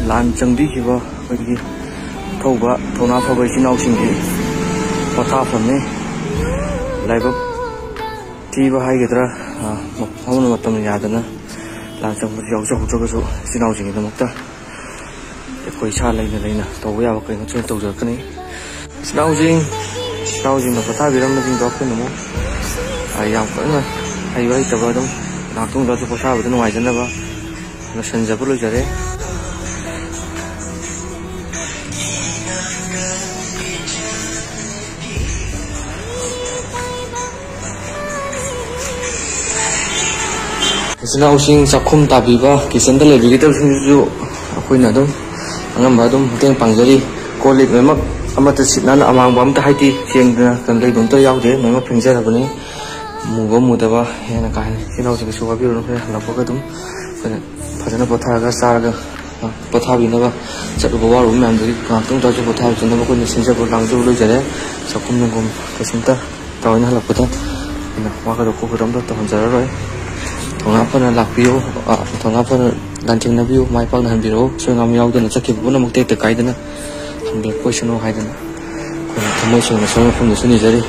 ꯂꯥꯟ ꯆꯪꯕꯤꯈꯤꯕ ꯑꯩꯈꯣꯏꯒꯤ ꯊꯧꯕ ꯊꯧꯅꯥ ꯐꯕ ꯏꯆꯤꯟ-ꯏꯅꯥꯎꯁꯤꯡꯒꯤ ꯄꯣꯊꯥꯐꯝꯅꯤ ꯂꯥꯏꯕꯛ ꯊꯤꯕ ꯍꯥꯏꯒꯗ꯭ꯔꯥ ꯑꯃꯅ ꯃꯇꯝ ꯌꯥꯗꯅ ꯂꯥꯟ ꯆꯪꯕꯗ ꯌꯥꯎꯖꯍꯧꯗ꯭ꯔꯒꯁꯨ ꯏꯆꯤꯟ-ꯏꯅꯥꯎꯁꯤꯡꯒꯤꯗꯃꯛꯇ ꯑꯩꯈꯣꯏ ꯏꯁꯥ ꯂꯩꯅ ꯇꯧꯕ ꯌꯥꯕ ꯀꯩꯅꯣ ꯁꯣꯏꯅ ꯇꯧꯖꯔꯛꯀꯅꯤ ꯏꯆꯤꯟ-ꯏꯅꯥꯎꯁꯤꯡꯅ ꯄꯣꯊꯥꯕꯤꯔꯝꯕꯁꯤꯡꯗꯣ ꯑꯩꯈꯣꯏꯅ ꯑꯃꯨꯛ ꯌꯥꯝ ꯀꯟꯅ ꯍꯩꯕ ꯍꯩꯇꯕ ꯑꯗꯨꯝ ꯉꯥꯛꯇꯪꯗꯁꯨ ꯄꯣꯊꯥꯕꯗ ꯅꯨꯡꯉꯥꯏꯖꯅꯕ ꯂꯣꯏꯁꯤꯟꯖꯕ ꯂꯣꯏꯖꯔꯦ 이순아우싱 작품 다비바 기선들 레비기들 승주 아코이나 좀 angamba dum teng pangjari kolit memak amata sitnan amang bam ta haiti siengna kan lei dum to yaude memak phingja rabani mugo mudaba hena kan sinau sing suwa bi ro la poka dum phajana potha ga sar ga potha bi na ba chatu ba ru mam dri ka tung ta ju potha chen na ko ni sinja ko lang ju lo jare sakum ngom kesinta tawna la potha na wa ga ko ram do to hanjara roi thonga phana lakpio thonga phana lanching na view mai pang han biro so ngam yaw dana chakki buna mukte te kai dana hambel question ho hai dana ko thamai sing na so phum ni suni jari